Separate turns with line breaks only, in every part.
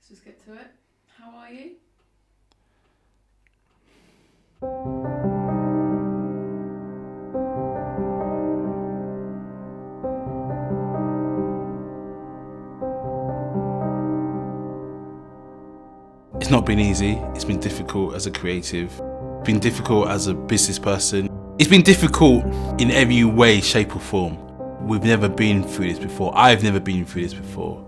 Let's just get to it. How are you?
It's not been easy. It's been difficult as a creative. It's been difficult as a business person. It's been difficult in every way, shape or form. We've never been through this before. I've never been through this before.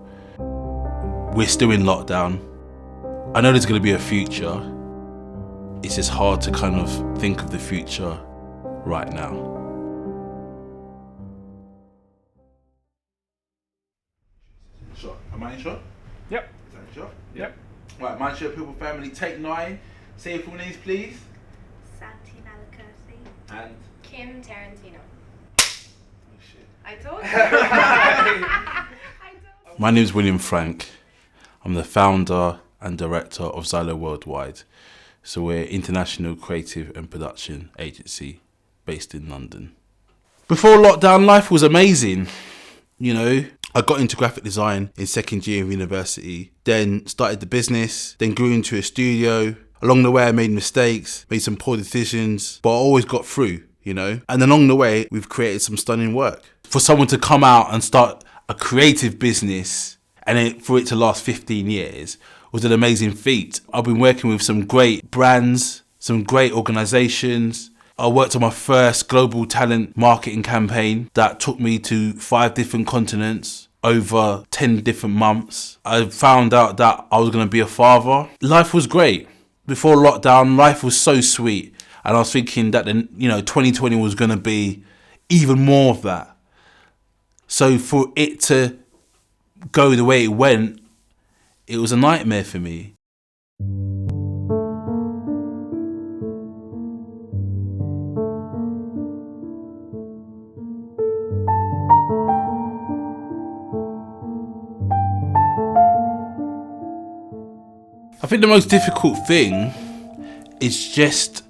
We're still in lockdown. I know there's going to be a future. It's just hard to kind of think of the future right now. Shot. Am I in shot?
Yep.
Is that in shot?
Yep.
Right, Mind Share People family, take 9. Say your full names, please.
Santina Lacursi.
And
Kim Tarantino.
oh shit.
I told you.
My name is William Frank. I'm the founder and director of XYLO Worldwide. So we're an international creative and production agency based in London. Before lockdown, life was amazing. You know, I got into graphic design in second year of university, then started the business, then grew into a studio. Along the way, I made mistakes, made some poor decisions, but I always got through, you know. And along the way, we've created some stunning work. For someone to come out and start a creative business and for it to last 15 years was an amazing feat. I've been working with some great brands, some great organisations. I worked on my first global talent marketing campaign that took me to 5 different continents over 10 different months. I found out that I was going to be a father. Life was great. Before lockdown, life was so sweet. And I was thinking that 2020 was going to be even more of that. So for it to go the way it went, it was a nightmare for me. I think the most difficult thing is just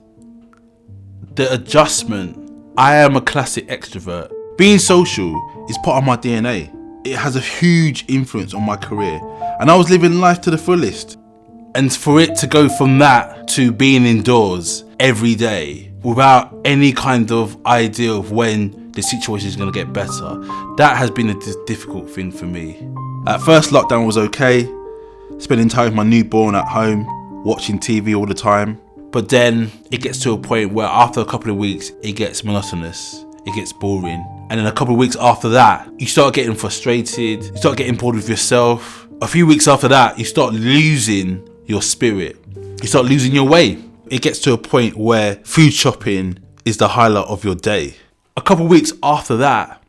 the adjustment. I am a classic extrovert. Being social is part of my DNA. It has a huge influence on my career. And I was living life to the fullest. And for it to go from that to being indoors every day without any kind of idea of when the situation is going to get better, that has been a difficult thing for me. At first, lockdown was okay. Spending time with my newborn at home, watching TV all the time. But then it gets to a point where after a couple of weeks, it gets monotonous. It gets boring. And then a couple of weeks after that, you start getting frustrated. You start getting bored with yourself. A few weeks after that, you start losing your spirit. You start losing your way. It gets to a point where food shopping is the highlight of your day. A couple of weeks after that,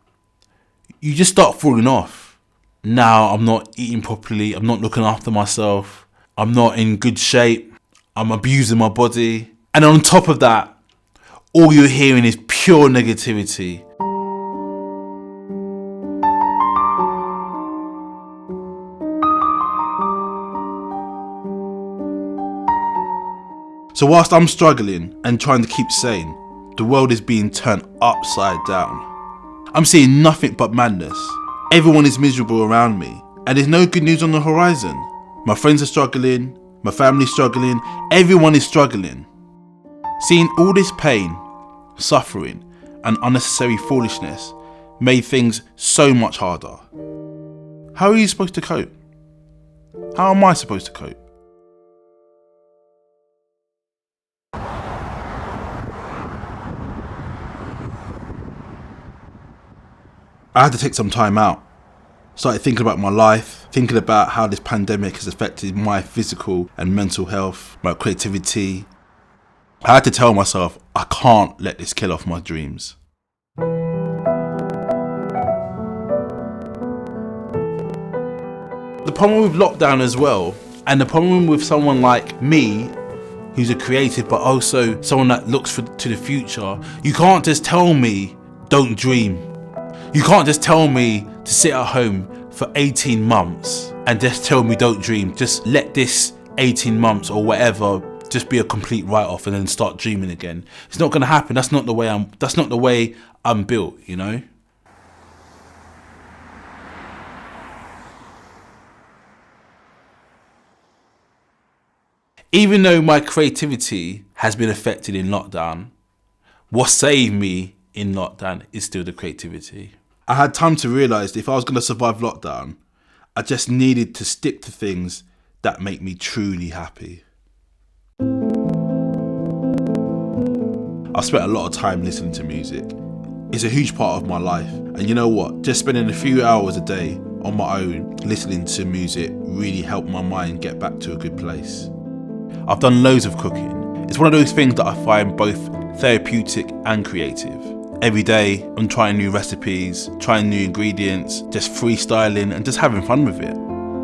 you just start falling off. Now I'm not eating properly. I'm not looking after myself. I'm not in good shape. I'm abusing my body. And on top of that, all you're hearing is pure negativity. So whilst I'm struggling and trying to keep sane, the world is being turned upside down. I'm seeing nothing but madness. Everyone is miserable around me, and there's no good news on the horizon. My friends are struggling, my family's struggling, everyone is struggling. Seeing all this pain, suffering, and unnecessary foolishness made things so much harder. How are you supposed to cope? How am I supposed to cope? I had to take some time out. Started thinking about my life, thinking about how this pandemic has affected my physical and mental health, my creativity. I had to tell myself, I can't let this kill off my dreams. The problem with lockdown as well, and the problem with someone like me, who's a creative but also someone that looks to the future, you can't just tell me, don't dream. You can't just tell me to sit at home for 18 months and just tell me don't dream. Just let this 18 months or whatever just be a complete write-off and then start dreaming again. It's not going to happen. That's not the way I'm built, you know? Even though my creativity has been affected in lockdown, what saved me in lockdown is still the creativity. I had time to realise that if I was going to survive lockdown, I just needed to stick to things that make me truly happy. I've spent a lot of time listening to music. It's a huge part of my life. And you know what? Just spending a few hours a day on my own listening to music really helped my mind get back to a good place. I've done loads of cooking. It's one of those things that I find both therapeutic and creative. Every day I'm trying new recipes, trying new ingredients, just freestyling and just having fun with it.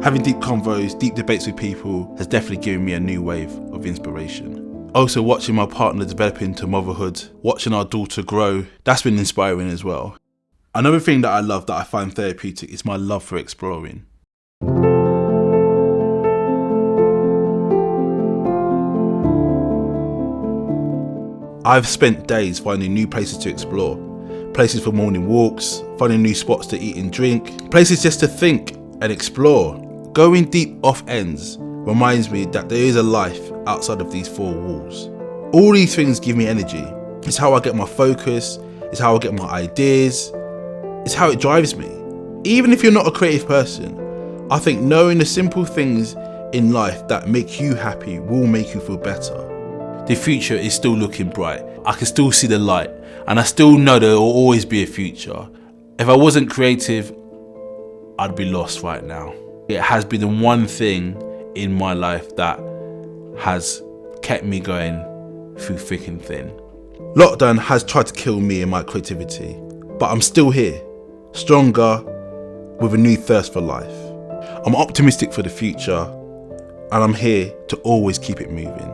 Having deep convos, deep debates with people has definitely given me a new wave of inspiration. Also watching my partner develop into motherhood, watching our daughter grow, that's been inspiring as well. Another thing that I love that I find therapeutic is my love for exploring. I've spent days finding new places to explore, places for morning walks, finding new spots to eat and drink, places just to think and explore. Going deep off ends reminds me that there is a life outside of these four walls. All these things give me energy. It's how I get my focus, it's how I get my ideas, it's how it drives me. Even if you're not a creative person, I think knowing the simple things in life that make you happy will make you feel better. The future is still looking bright. I can still see the light, and I still know there will always be a future. If I wasn't creative, I'd be lost right now. It has been the one thing in my life that has kept me going through thick and thin. Lockdown has tried to kill me and my creativity, but I'm still here, stronger, with a new thirst for life. I'm optimistic for the future, and I'm here to always keep it moving.